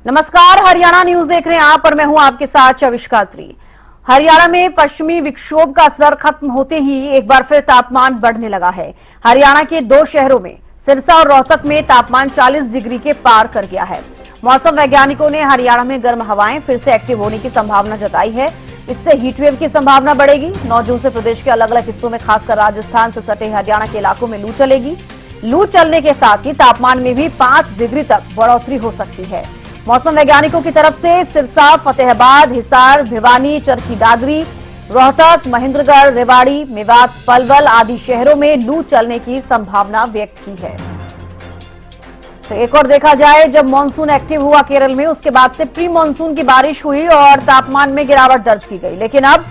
नमस्कार, हरियाणा न्यूज देख रहे हैं आप और मैं हूं आपके साथ चविष्का त्री। हरियाणा में पश्चिमी विक्षोभ का असर खत्म होते ही एक बार फिर तापमान बढ़ने लगा है। हरियाणा के दो शहरों में सिरसा और रोहतक में तापमान 40 डिग्री के पार कर गया है। मौसम वैज्ञानिकों ने हरियाणा में गर्म हवाएं फिर से एक्टिव होने की संभावना जताई है। इससे हीटवेव की संभावना बढ़ेगी। 9 जून से प्रदेश के अलग अलग हिस्सों में खासकर राजस्थान से सटे हरियाणा के इलाकों में लू चलेगी। लू चलने के साथ ही तापमान में भी 5 डिग्री तक बढ़ोतरी हो सकती है। मौसम वैज्ञानिकों की तरफ से सिरसा, फतेहाबाद, हिसार, भिवानी, चरखी दादरी, रोहतक, महेंद्रगढ़, रेवाड़ी, मेवात, पलवल आदि शहरों में लू चलने की संभावना व्यक्त की है। तो एक और देखा जाए, जब मानसून एक्टिव हुआ केरल में, उसके बाद से प्री मानसून की बारिश हुई और तापमान में गिरावट दर्ज की गई। लेकिन अब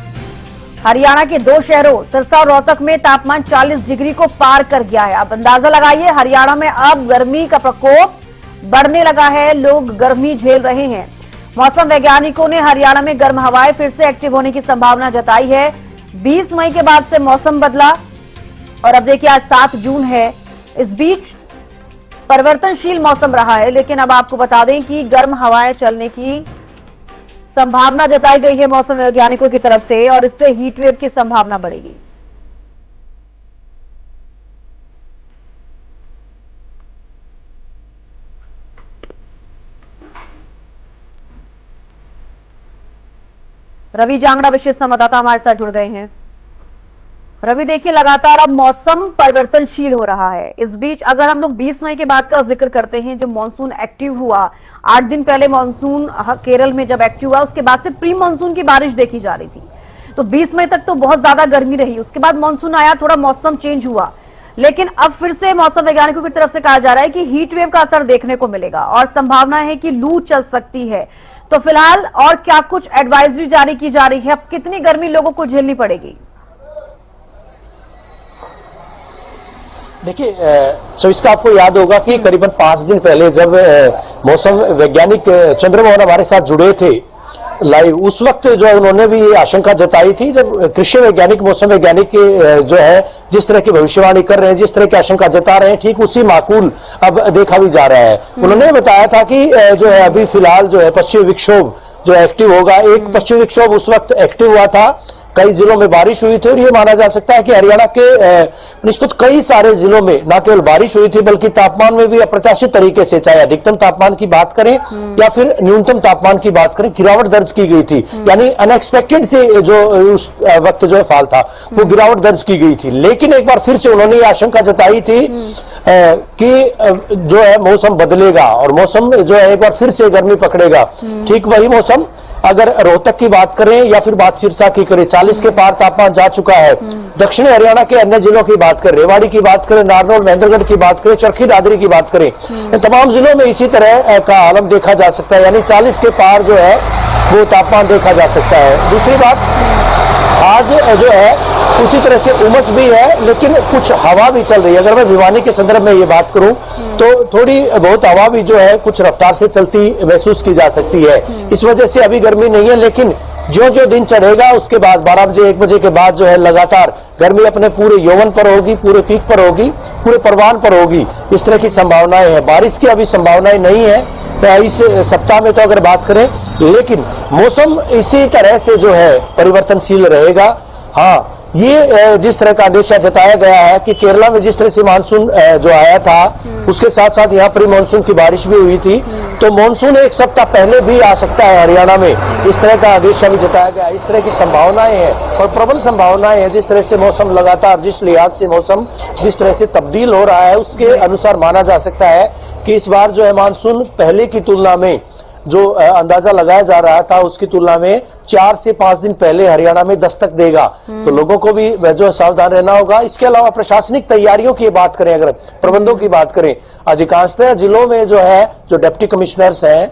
हरियाणा के दो शहरों सिरसा और रोहतक में तापमान 40 डिग्री को पार कर गया है। अब अंदाजा लगाइए, हरियाणा में अब गर्मी का प्रकोप बढ़ने लगा है। लोग गर्मी झेल रहे हैं। मौसम वैज्ञानिकों ने हरियाणा में गर्म हवाएं फिर से एक्टिव होने की संभावना जताई है। 20 मई के बाद से मौसम बदला और अब देखिए आज 7 जून है। इस बीच परिवर्तनशील मौसम रहा है, लेकिन अब आपको बता दें कि गर्म हवाएं चलने की संभावना जताई गई है मौसम वैज्ञानिकों की तरफ से और इससे हीटवेव की संभावना बढ़ेगी। रवि जांगड़ा विशेष संवाददाता हमारे साथ जुड़ गए हैं। रवि, देखिए लगातार अब मौसम परिवर्तनशील हो रहा है। इस बीच अगर हम लोग 20 मई के बाद का जिक्र करते हैं, जब मानसून एक्टिव हुआ, 8 दिन पहले मानसून केरल में जब एक्टिव हुआ, उसके बाद से प्री मानसून की बारिश देखी जा रही थी। तो 20 मई तक तो बहुत ज्यादा गर्मी रही। उसके बाद मानसून आया, थोड़ा मौसम चेंज हुआ, लेकिन अब फिर से मौसम वैज्ञानिकों की तरफ से कहा जा रहा है कि हीट वेव का असर देखने को मिलेगा और संभावना है कि लू चल सकती है। तो फिलहाल और क्या कुछ एडवाइजरी जारी की जा रही है? अब कितनी गर्मी लोगों को झेलनी पड़ेगी? देखिए चविष्का, आपको याद होगा कि करीबन 5 दिन पहले जब मौसम वैज्ञानिक चंद्रमोहन हमारे साथ जुड़े थे लाइव, उस वक्त जो उन्होंने भी ये आशंका जताई थी, जब कृषि वैज्ञानिक, मौसम वैज्ञानिक जो है जिस तरह की भविष्यवाणी कर रहे हैं, जिस तरह की आशंका जता रहे हैं, ठीक उसी माकूल अब देखा भी जा रहा है। उन्होंने बताया था कि जो है अभी फिलहाल जो है पश्चिमी विक्षोभ जो एक्टिव होगा। एक पश्चिमी विक्षोभ उस वक्त एक्टिव हुआ था, कई जिलों में बारिश हुई थी और ये माना जा सकता है कि हरियाणा के निश्चित कई सारे जिलों में न केवल बारिश हुई थी बल्कि तापमान में भी अप्रत्याशित तरीके से, चाहे अधिकतम तापमान की बात करें या फिर न्यूनतम तापमान की बात करें, गिरावट दर्ज की गई थी। यानी अनएक्सपेक्टेड से जो उस वक्त जो फाल था वो गिरावट दर्ज की गई थी। लेकिन एक बार फिर से उन्होंने ये आशंका जताई थी कि जो है मौसम बदलेगा और मौसम जो है एक बार फिर से गर्मी पकड़ेगा। ठीक वही मौसम अगर रोहतक की बात करें या फिर बात सिरसा की करें, 40 के पार तापमान जा चुका है। दक्षिणी हरियाणा के अन्य जिलों की बात करें, रेवाड़ी की बात करें, नारनौल, महेंद्रगढ़ की बात करें, चरखी दादरी की बात करें, इन तमाम जिलों में इसी तरह का आलम देखा जा सकता है। यानी 40 के पार जो है वो तापमान देखा जा सकता है। दूसरी बात, आज जो है उसी तरह से उमस भी है, लेकिन कुछ हवा भी चल रही है। अगर मैं भिवानी के संदर्भ में ये बात करूं तो थोड़ी बहुत हवा भी जो है कुछ रफ्तार से चलती महसूस की जा सकती है। इस वजह से अभी गर्मी नहीं है, लेकिन जो जो दिन चढ़ेगा उसके बाद 12 बजे 1 बजे के बाद जो है लगातार गर्मी अपने पूरे यौवन पर होगी, पूरे पीक पर होगी, पूरे परवान पर होगी। इस तरह की संभावनाएं हैं। बारिश की अभी संभावनाएं नहीं है इस सप्ताह में तो अगर बात करें, लेकिन मौसम इसी तरह से जो है परिवर्तनशील रहेगा। हाँ, ये जिस तरह का अंदेशा जताया गया है कि केरला में जिस तरह से मानसून जो आया था उसके साथ साथ यहाँ प्री मानसून की बारिश भी हुई थी, तो मानसून 1 सप्ताह पहले भी आ सकता है हरियाणा में। इस तरह का अंदेशा भी जताया गया। इस तरह की संभावनाएं हैं और प्रबल संभावनाएं हैं। जिस तरह से मौसम लगातार, जिस लिहाज से मौसम जिस तरह से तब्दील हो रहा है, उसके अनुसार माना जा सकता है कि इस बार जो है मानसून पहले की तुलना में जो अंदाजा लगाया जा रहा था उसकी तुलना में 4 से 5 दिन पहले हरियाणा में दस्तक देगा। तो लोगों को भी जो सावधान रहना होगा। इसके अलावा प्रशासनिक तैयारियों की बात करें, अगर प्रबंधों की बात करें, अधिकांशतः जिलों में जो है जो डिप्टी कमिश्नर्स हैं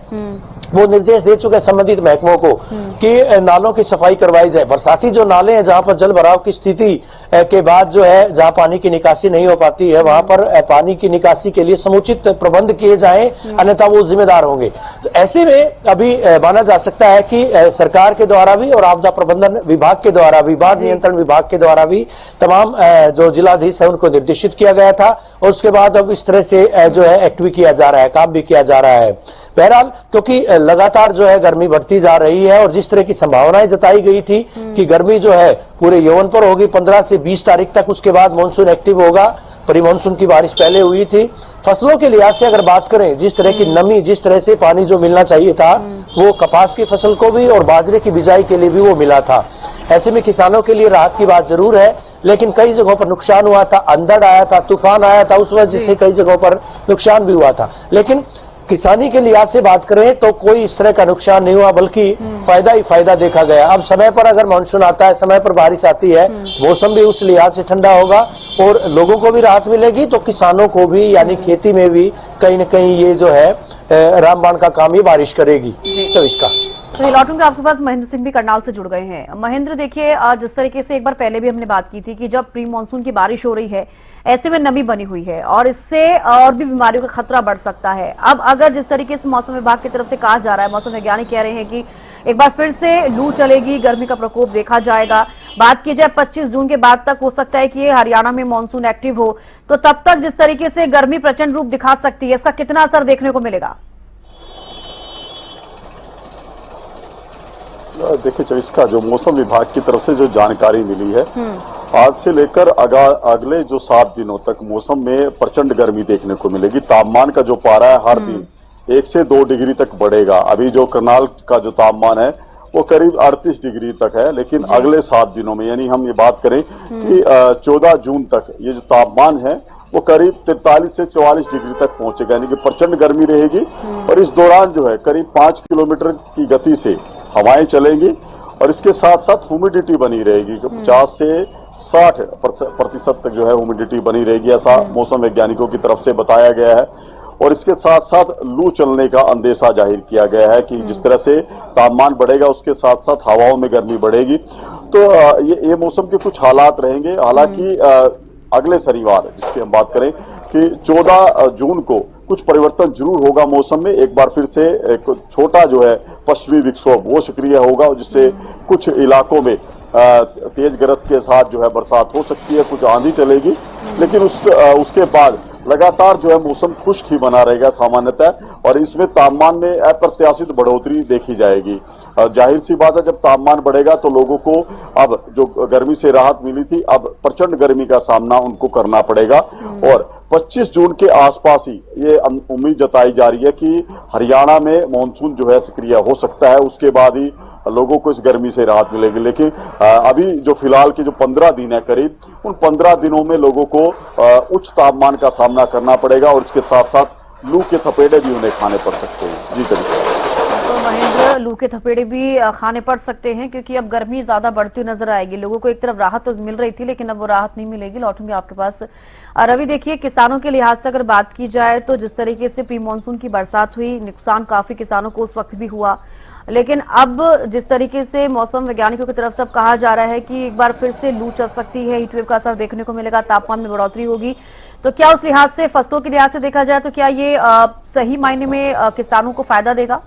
वो निर्देश दे चुके हैं संबंधित महकमों को कि नालों की सफाई करवाई जाए। बरसाती जो नाले हैं जहां पर जल भराव की स्थिति के बाद जो है जहां पानी की निकासी नहीं हो पाती है वहां पर पानी की निकासी के लिए समुचित प्रबंध किए जाएं, अन्यथा वो जिम्मेदार होंगे। तो ऐसे में अभी माना जा सकता है कि सरकार के द्वारा भी और आपदा प्रबंधन विभाग के द्वारा भी, बाढ़ नियंत्रण विभाग के द्वारा भी तमाम जो जिलाधीश है उनको निर्देशित किया गया था और उसके बाद अब इस तरह से जो है एक्ट भी किया जा रहा है, काम भी किया जा रहा है। बहरहाल क्योंकि लगातार जो है गर्मी बढ़ती जा रही है और जिस तरह की संभावनाएं जताई गई थी कि गर्मी जो है पूरे यौवन पर होगी 15 से 20 तारीख तक, उसके बाद मानसून एक्टिव होगा। प्री मानसून की बारिश पहले हुई थी। फसलों के लिहाज से अगर बात करें, जिस तरह की नमी, जिस तरह से पानी जो मिलना चाहिए था वो कपास की फसल को भी और बाजरे की बिजाई के लिए भी वो मिला था। ऐसे में किसानों के लिए राहत की बात जरूर है, लेकिन कई जगहों पर नुकसान हुआ था, अंधड़ आया था, तूफान आया था, उस वजह से कई जगहों पर नुकसान भी हुआ था। लेकिन किसानी के लिहाज से बात करें तो कोई इस तरह का नुकसान नहीं हुआ, बल्कि फायदा ही फायदा देखा गया। अब समय पर अगर मानसून आता है, समय पर बारिश आती है, मौसम भी उस लिहाज से ठंडा होगा और लोगों को भी राहत मिलेगी, तो किसानों को भी, यानी खेती में भी कहीं न कहीं ये जो है रामबाण का काम ही बारिश करेगी। तो इसका तो लौटूंगा आपके पास। महेंद्र सिंह भी करनाल से जुड़ गए हैं। महेंद्र, देखिए जिस तरीके से एक बार पहले भी हमने बात की थी कि जब प्री मानसून की बारिश हो रही है ऐसे में नमी बनी हुई है और इससे और भी बीमारियों का खतरा बढ़ सकता है। अब अगर जिस तरीके से मौसम विभाग की तरफ से कहा जा रहा है, मौसम वैज्ञानिक कह रहे हैं कि एक बार फिर से लू चलेगी, गर्मी का प्रकोप देखा जाएगा। बात की जाए 25 जून के बाद तक हो सकता है कि हरियाणा में मानसून एक्टिव हो, तो तब तक जिस तरीके से गर्मी प्रचंड रूप दिखा सकती है, इसका कितना असर देखने को मिलेगा? देखिए, इसका जो मौसम विभाग की तरफ से जो जानकारी मिली है, आज से लेकर अगले जो 7 दिनों तक मौसम में प्रचंड गर्मी देखने को मिलेगी। तापमान का जो पारा है हर दिन 1 से 2 डिग्री तक बढ़ेगा। अभी जो करनाल का जो तापमान है वो करीब 38 डिग्री तक है, लेकिन अगले 7 दिनों में, यानी हम ये बात करें कि 14 जून तक ये जो तापमान है वो करीब 43 से 44 डिग्री तक पहुंचेगा, यानी कि प्रचंड गर्मी रहेगी। और इस दौरान जो है करीब 5 किलोमीटर की गति से हवाएं चलेंगी और इसके साथ साथ ह्यूमिडिटी बनी रहेगी। 50 से 60% तक जो है ह्यूमिडिटी बनी रहेगी, ऐसा मौसम वैज्ञानिकों की तरफ से बताया गया है। और इसके साथ साथ लू चलने का अंदेशा जाहिर किया गया है कि जिस तरह से तापमान बढ़ेगा उसके साथ साथ हवाओं में गर्मी बढ़ेगी। तो ये मौसम के कुछ हालात रहेंगे। हालांकि अगले शनिवार जिसकी हम बात करें कि 14 जून को कुछ परिवर्तन जरूर होगा मौसम में। एक बार फिर से एक छोटा जो है पश्चिमी विक्षोभ वो सक्रिय होगा, जिससे कुछ इलाकों में तेज गरज के साथ जो है बरसात हो सकती है, कुछ आंधी चलेगी। लेकिन उसके बाद लगातार जो है मौसम खुश्क ही बना रहेगा सामान्यतः, और इसमें तापमान में अप्रत्याशित बढ़ोतरी देखी जाएगी। जाहिर सी बात है, जब तापमान बढ़ेगा तो लोगों को अब जो गर्मी से राहत मिली थी, अब प्रचंड गर्मी का सामना उनको करना पड़ेगा। और 25 जून के आसपास ही ये उम्मीद जताई जा रही है कि हरियाणा में मानसून जो है सक्रिय हो सकता है। उसके बाद ही लोगों को इस गर्मी से राहत मिलेगी। लेकिन अभी जो फिलहाल के जो 15 दिन है करीब, उन 15 दिनों में लोगों को उच्च तापमान का सामना करना पड़ेगा और इसके साथ साथ लू के थपेड़े भी उन्हें खाने पड़ सकते हैं। जी चलिए। तो महेंद्र, लू के थपेड़े भी खाने पड़ सकते हैं क्योंकि अब गर्मी ज्यादा बढ़ती नजर आएगी। लोगों को एक तरफ राहत तो मिल रही थी, लेकिन अब वो राहत नहीं मिलेगी। लौटूंगी आपके पास। रवि, देखिए किसानों के लिहाज से अगर बात की जाए तो जिस तरीके से प्री मानसून की बरसात हुई, नुकसान काफी किसानों को उस वक्त भी हुआ, लेकिन अब जिस तरीके से मौसम वैज्ञानिकों की तरफ से कहा जा रहा है कि एक बार फिर से लू चल सकती है, हीटवेव का असर देखने को मिलेगा, तापमान में बढ़ोतरी होगी, तो क्या उस लिहाज से, फसलों के लिहाज से देखा जाए तो क्या ये सही मायने में किसानों को फायदा देगा?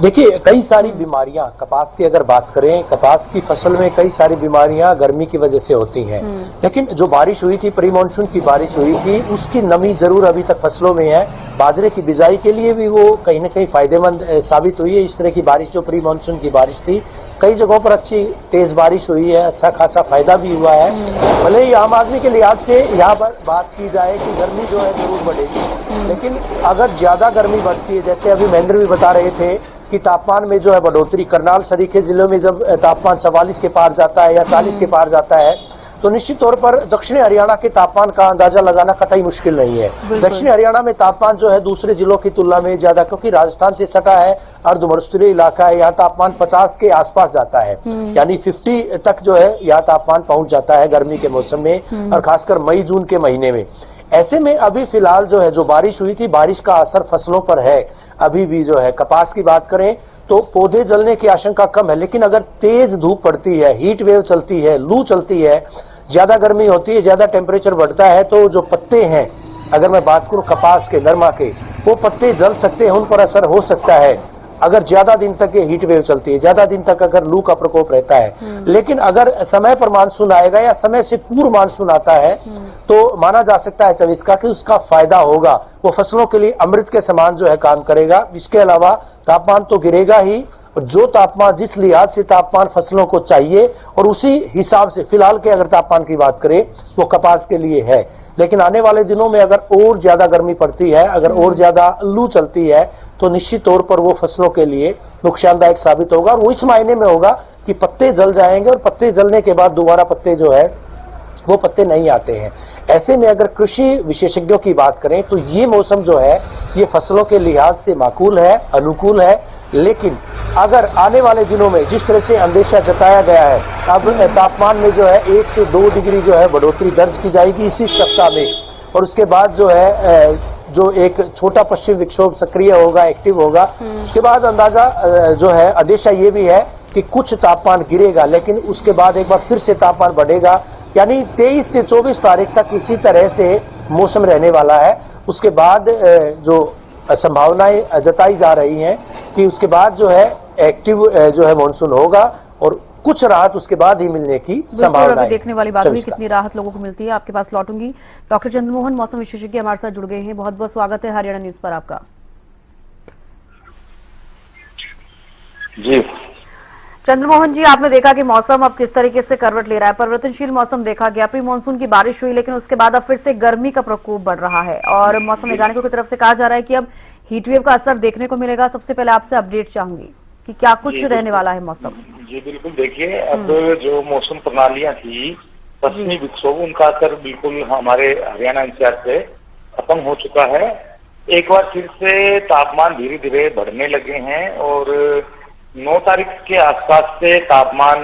देखिए, कई सारी बीमारियां कपास की अगर बात करें, कपास की फसल में कई सारी बीमारियां गर्मी की वजह से होती हैं। लेकिन जो बारिश हुई थी, प्री मानसून की बारिश हुई थी, उसकी नमी जरूर अभी तक फसलों में है। बाजरे की बिजाई के लिए भी वो कहीं ना कहीं फायदेमंद साबित हुई है। इस तरह की बारिश जो प्री मानसून की बारिश थी, कई जगहों पर अच्छी तेज बारिश हुई है, अच्छा खासा फायदा भी हुआ है। भले ही आम आदमी के लिहाज से यहाँ पर बात की जाए कि गर्मी जो है जरूर बढ़ेगी, लेकिन अगर ज्यादा गर्मी बढ़ती है, जैसे अभी महेंद्र भी बता रहे थे कि तापमान में जो है बढ़ोतरी, करनाल सरीखे जिलों में जब तापमान 44 के पार जाता है या 40 के पार जाता है, तो निश्चित तौर पर दक्षिणी हरियाणा के तापमान का अंदाजा लगाना कतई मुश्किल नहीं है। दक्षिणी हरियाणा में तापमान जो है दूसरे जिलों की तुलना में ज्यादा, क्योंकि राजस्थान से सटा है, अर्ध मरुस्थलीय इलाका है, यहाँ तापमान 50 के आसपास जाता है, यानी 50 तक जो है यहाँ तापमान पहुंच जाता है गर्मी के मौसम में, और खासकर मई जून के महीने में। ऐसे में अभी फिलहाल जो है जो बारिश हुई थी, बारिश का असर फसलों पर है। अभी भी जो है कपास की बात करें तो पौधे जलने की आशंका कम है, लेकिन अगर तेज धूप पड़ती है, हीट वेव चलती है, लू चलती है, ज्यादा गर्मी होती है, ज्यादा टेम्परेचर बढ़ता है, तो जो पत्ते हैं, अगर मैं बात करूं कपास के, नरमा के, वो पत्ते जल सकते हैं, उन पर असर हो सकता है अगर ज्यादा दिन तक ये हीट वेव चलती है, ज्यादा दिन तक अगर लू का प्रकोप रहता है। लेकिन अगर समय पर मानसून आएगा या समय से पूर्व मानसून आता है तो माना जा सकता है 24 का कि उसका फायदा होगा, वो फसलों के लिए अमृत के समान जो है काम करेगा। इसके अलावा तापमान तो गिरेगा ही, और जो तापमान, जिस लिहाज से तापमान फसलों को चाहिए और उसी हिसाब से फिलहाल के अगर तापमान की बात करें वो कपास के लिए है। लेकिन आने वाले दिनों में अगर और ज्यादा गर्मी पड़ती है, अगर और ज्यादा लू चलती है, तो निश्चित तौर पर वो फसलों के लिए नुकसानदायक साबित होगा, और वो इस मायने में होगा कि पत्ते जल जाएंगे, और पत्ते जलने के बाद दोबारा पत्ते जो है वो पत्ते नहीं आते हैं। ऐसे में अगर कृषि विशेषज्ञों की बात करें तो ये मौसम जो है ये फसलों के लिहाज से माकूल है, अनुकूल है। लेकिन अगर आने वाले दिनों में जिस तरह से अंदेशा जताया गया है, अब तापमान में जो है 1 से 2 डिग्री जो है बढ़ोतरी दर्ज की जाएगी इसी सप्ताह में, और उसके बाद जो है जो एक छोटा पश्चिम विक्षोभ सक्रिय होगा, एक्टिव होगा, उसके बाद अंदाजा जो है अंदेशा ये भी है कि कुछ तापमान गिरेगा, लेकिन उसके बाद एक बार फिर से तापमान बढ़ेगा। यानी 23 से 24 तारीख तक इसी तरह से मौसम रहने वाला है। उसके बाद जो संभावनाएं जताई जा रही हैं कि उसके बाद जो है एक्टिव जो है मॉनसून होगा, और कुछ राहत उसके बाद ही मिलने की संभावना है। देखने वाली बात हुई कितनी राहत लोगों को मिलती है। आपके पास लौटूंगी। डॉक्टर चंद्रमोहन, मौसम विशेषज्ञ, हमारे साथ जुड़ गए हैं। बहुत बहुत स्वागत है हरियाणा न्यूज पर आपका। जी चंद्रमोहन जी, आपने देखा कि मौसम अब किस तरीके से करवट ले रहा है। परिवर्तनशील मौसम देखा गया, प्री मानसून की बारिश हुई, लेकिन उसके बाद अब फिर से गर्मी का प्रकोप बढ़ रहा है, और मौसम वैज्ञानिकों की तरफ से कहा जा रहा है कि अब हीटवेव का असर देखने को मिलेगा। सबसे पहले आपसे अपडेट चाहूंगी कि क्या कुछ रहने वाला है मौसम। जी बिल्कुल, देखिए अब जो मौसम प्रणालियां थी, पश्चिमी विक्षोभ, उनका असर बिल्कुल हमारे हरियाणा एनसीआर से खत्म हो चुका है। एक बार फिर से तापमान धीरे धीरे बढ़ने लगे हैं, और 9 तारीख के आसपास से तापमान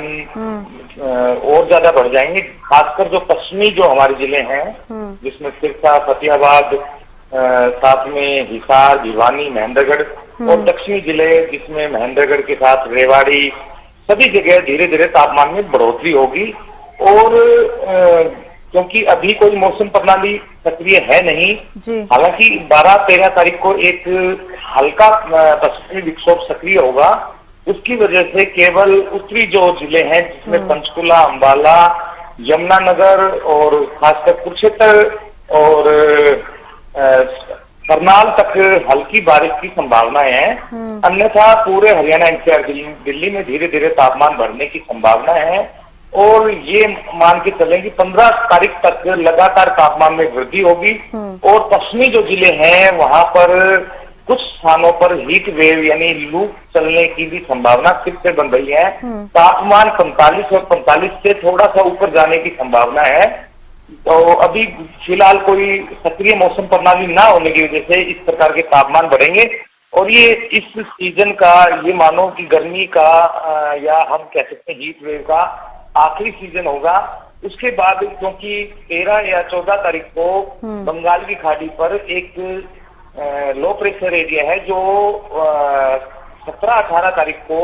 और ज्यादा बढ़ जाएंगे। खासकर जो पश्चिमी जो हमारे जिले हैं, जिसमें सिरसा, फतेहाबाद, साथ में हिसार, भिवानी, महेंद्रगढ़, और दक्षिणी जिले जिसमें महेंद्रगढ़ के साथ रेवाड़ी, सभी जगह धीरे धीरे तापमान में बढ़ोतरी होगी। और क्योंकि अभी कोई मौसम प्रणाली सक्रिय है नहीं, हालांकि 12-13 तारीख को एक हल्का पश्चिमी विक्षोभ सक्रिय होगा, उसकी वजह से केवल उत्तरी जो जिले हैं जिसमें पंचकुला, अंबाला, यमुनानगर और खासकर कुरुक्षेत्र और करनाल तक हल्की बारिश की संभावनाएं हैं। अन्यथा पूरे हरियाणा एनसीआर दिल्ली में धीरे धीरे तापमान बढ़ने की संभावना है, और ये मान के चलें कि 15 तारीख तक लगातार तापमान में वृद्धि होगी। और पश्चिमी जो जिले हैं वहां पर कुछ स्थानों पर हीट वेव यानी लू चलने की भी संभावना फिर से बन रही है। तापमान 45 और 45 से थोड़ा सा ऊपर जाने की संभावना है। तो अभी फिलहाल कोई सक्रिय मौसम प्रणाली ना होने की वजह से इस प्रकार के तापमान बढ़ेंगे, और ये इस सीजन का, ये मानो कि गर्मी का या हम कह सकते हैं हीट वेव का आखिरी सीजन होगा। उसके बाद क्योंकि 13 या 14 तारीख को बंगाल की खाड़ी पर एक लो प्रेशर एरिया है जो 17-18 तारीख को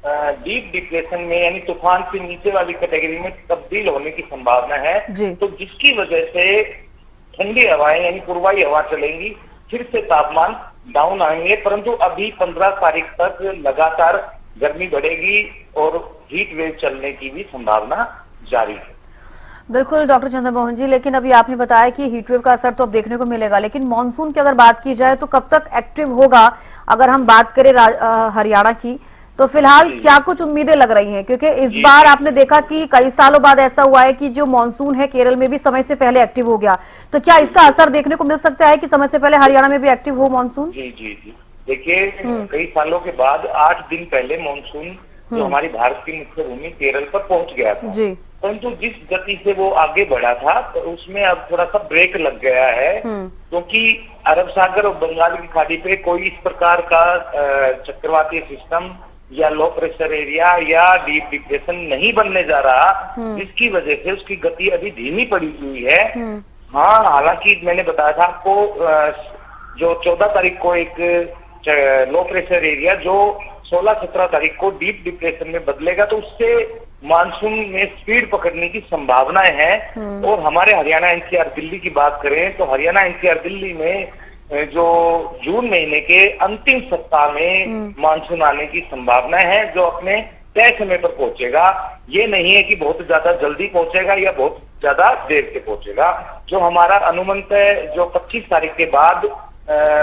डीप डिप्रेशन में यानी तूफान से नीचे वाली कैटेगरी में तब्दील होने की संभावना है। तो जिसकी वजह से ठंडी हवाएं यानी पूर्वाई हवा चलेंगी, फिर से तापमान डाउन आएंगे। परंतु अभी 15 तारीख तक लगातार गर्मी बढ़ेगी और हीट वेव चलने की भी संभावना जारी है। बिल्कुल डॉक्टर चंद्रमोहन जी, लेकिन अभी आपने बताया कि हीटवेव का असर तो अब देखने को मिलेगा, लेकिन मॉनसून की अगर बात की जाए तो कब तक एक्टिव होगा? अगर हम बात करें हरियाणा की, तो फिलहाल क्या कुछ उम्मीदें लग रही हैं? क्योंकि इस बार आपने देखा कि कई सालों बाद ऐसा हुआ है कि जो मॉनसून है केरल में भी समय से पहले एक्टिव हो गया, तो क्या इसका असर देखने को मिल सकता है कि समय से पहले हरियाणा में भी एक्टिव हो मॉनसून? जी जी जी, देखिए कई सालों के बाद 8 दिन पहले मॉनसून जो हमारी भारत की मुख्य भूमि केरल पर पहुंच गया था, परंतु जिस गति से वो आगे बढ़ा था तो उसमें अब थोड़ा सा ब्रेक लग गया है, क्योंकि अरब सागर और बंगाल की खाड़ी पे कोई इस प्रकार का चक्रवातीय सिस्टम या लो प्रेशर एरिया या डीप डिप्रेशन नहीं बनने जा रहा, जिसकी वजह से उसकी गति अभी धीमी पड़ी हुई है। हाँ, हालांकि मैंने बताया था आपको जो 14 तारीख को एक लो प्रेशर एरिया जो 16-17 तारीख को डीप डिप्रेशन में बदलेगा, तो उससे मानसून में स्पीड पकड़ने की संभावनाएं हैं। और हमारे हरियाणा एनसीआर दिल्ली की बात करें तो हरियाणा एनसीआर दिल्ली में जो जून महीने के अंतिम सप्ताह में मानसून आने की संभावना है, जो अपने तय समय पर पहुंचेगा। ये नहीं है कि बहुत ज्यादा जल्दी पहुंचेगा या बहुत ज्यादा देर से पहुंचेगा। जो हमारा अनुमंत है, जो 25 तारीख के बाद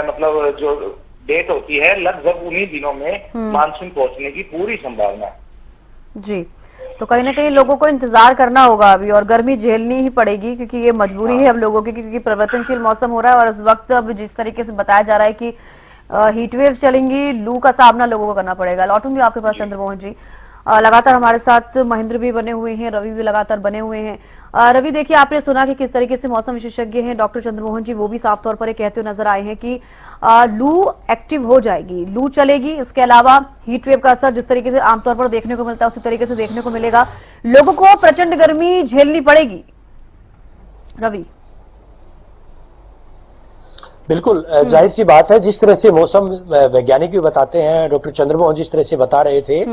मतलब जो डेट होती है, लगभग उन्हीं दिनों में मानसून पहुंचने की पूरी संभावना है। जी, तो कहीं ना कहीं लोगों को इंतजार करना होगा अभी, और गर्मी झेलनी ही पड़ेगी क्योंकि ये मजबूरी है अब लोगों की, क्योंकि परिवर्तनशील मौसम हो रहा है। और इस वक्त अब जिस तरीके से बताया जा रहा है कि हीट वेव चलेंगी, लू का सामना लोगों को करना पड़ेगा। लौटूंगी आपके पास चंद्रमोहन जी। लगातार हमारे साथ महेंद्र भी बने हुए हैं, रवि भी लगातार बने हुए हैं। रवि, देखिए, आपने सुना कि किस तरीके से मौसम विशेषज्ञ हैं डॉक्टर चंद्रमोहन जी, वो भी साफ तौर पर कहते हुए नजर आए हैं कि लू एक्टिव हो जाएगी, लू चलेगी। इसके अलावा हीट वेव का असर जिस तरीके से आमतौर पर देखने को मिलता है उसी तरीके से देखने को मिलेगा। लोगों को प्रचंड गर्मी झेलनी पड़ेगी। रवि, बिल्कुल जाहिर सी बात है, जिस तरह से मौसम वैज्ञानिक भी बताते हैं, डॉक्टर चंद्रमोहन जिस तरह से बता रहे थे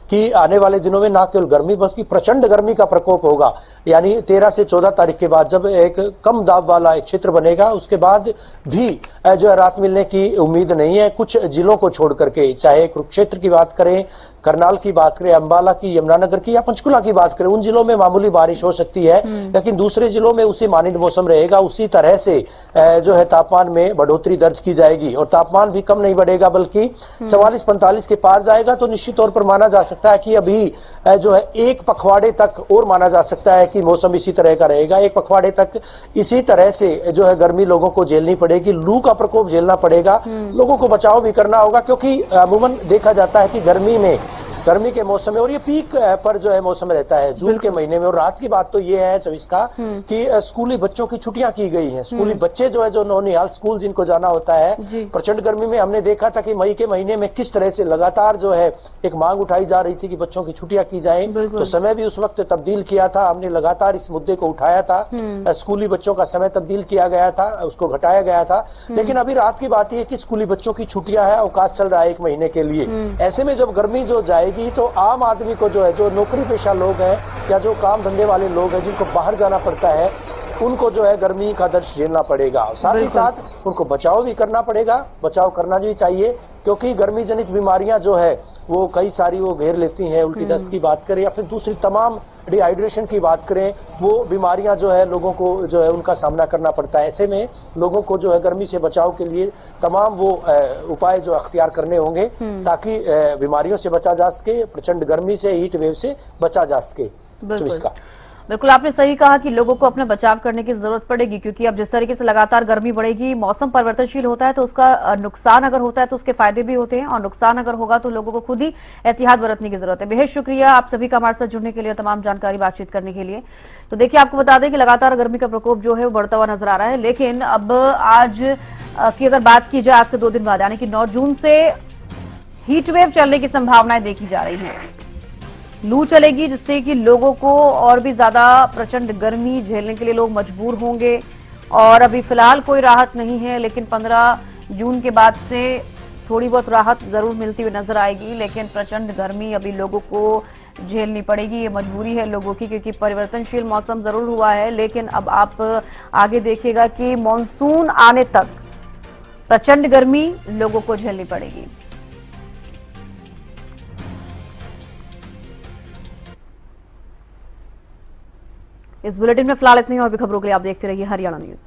कि आने वाले दिनों में ना केवल गर्मी बल्कि प्रचंड गर्मी का प्रकोप होगा। यानी 13 से 14 तारीख के बाद जब एक कम दाब वाला एक क्षेत्र बनेगा, उसके बाद भी जो है राहत मिलने की उम्मीद नहीं है। कुछ जिलों को छोड़ करके, चाहे कुरुक्षेत्र की बात करें, करनाल की बात करें, अंबाला की, यमुनानगर की या पंचकुला की बात करें, उन जिलों में मामूली बारिश हो सकती है, लेकिन दूसरे जिलों में उसी मानद मौसम रहेगा। उसी तरह से जो है तापमान में बढ़ोतरी दर्ज की जाएगी और तापमान भी कम नहीं बढ़ेगा बल्कि 44-45 के पार जाएगा। तो निश्चित तौर पर माना जा सकता है कि अभी जो है एक पखवाड़े तक और माना जा सकता है कि मौसम इसी तरह का रहेगा। एक पखवाड़े तक इसी तरह से जो है गर्मी लोगों को झेलनी पड़ेगी, लू का प्रकोप झेलना पड़ेगा। लोगों को बचाव भी करना होगा क्योंकि अमूमन देखा जाता है कि गर्मी के मौसम में, और ये पीक पर जो है मौसम रहता है जून के महीने में। और रात की बात तो ये है 24 का कि स्कूली बच्चों की छुट्टियां की गई हैं। स्कूली बच्चे जो है, जो नौनिहाल स्कूल जिनको जाना होता है, प्रचंड गर्मी में हमने देखा था कि मई के महीने में किस तरह से लगातार जो है एक मांग उठाई जा रही थी कि बच्चों की छुट्टियां की जाए। तो समय भी उस वक्त तब्दील किया था, हमने लगातार इस मुद्दे को उठाया था। स्कूली बच्चों का समय तब्दील किया गया था, उसको घटाया गया था। लेकिन अभी रात की बात यह कि स्कूली बच्चों की छुट्टियां है, अवकाश चल रहा है 1 महीने के लिए। ऐसे में जब गर्मी जो जाएगी तो आम आदमी को जो है, जो नौकरी पेशा लोग हैं या जो काम धंधे वाले लोग हैं जिनको बाहर जाना पड़ता है, उनको जो है गर्मी का दर्द झेलना पड़ेगा। साथ ही साथ उनको बचाव भी करना पड़ेगा, बचाव करना भी चाहिए क्योंकि गर्मी जनित बीमारियां जो है वो कई सारी वो घेर लेती हैं। उल्टी दस्त की बात करें या फिर दूसरी तमाम डिहाइड्रेशन की बात करें, वो बीमारियां जो है लोगों को जो है उनका सामना करना पड़ता है। ऐसे में लोगों को जो है गर्मी से बचाव के लिए तमाम वो उपाय जो अख्तियार करने होंगे ताकि बीमारियों से बचा जा सके, प्रचंड गर्मी से, हीट वेव से बचा जा सके। तो इसका बिल्कुल आपने सही कहा कि लोगों को अपना बचाव करने की जरूरत पड़ेगी, क्योंकि अब जिस तरीके से लगातार गर्मी बढ़ेगी, मौसम परिवर्तनशील होता है तो उसका नुकसान अगर होता है तो उसके फायदे भी होते हैं, और नुकसान अगर होगा तो लोगों को खुद ही एहतियात बरतने की जरूरत है। बेहद शुक्रिया आप सभी का हमारे साथ जुड़ने के लिए, तमाम जानकारी बातचीत करने के लिए। तो देखिए, आपको बता दें कि लगातार गर्मी का प्रकोप जो है वो बढ़ता हुआ नजर आ रहा है, लेकिन अब आज की अगर बात की जाए, आज से 2 दिन बाद यानी कि 9 जून से हीट वेव चलने की संभावनाएं देखी जा रही हैं। लू चलेगी जिससे कि लोगों को और भी ज्यादा प्रचंड गर्मी झेलने के लिए लोग मजबूर होंगे। और अभी फिलहाल कोई राहत नहीं है, लेकिन 15 जून के बाद से थोड़ी बहुत राहत जरूर मिलती हुई नजर आएगी, लेकिन प्रचंड गर्मी अभी लोगों को झेलनी पड़ेगी। ये मजबूरी है लोगों की, क्योंकि परिवर्तनशील मौसम जरूर हुआ है, लेकिन अब आप आगे देखिएगा कि मॉनसून आने तक प्रचंड गर्मी लोगों को झेलनी पड़ेगी। इस बुलेटिन में फिलहाल इतनी और भी खबरों के लिए आप देखते रहिए हरियाणा न्यूज।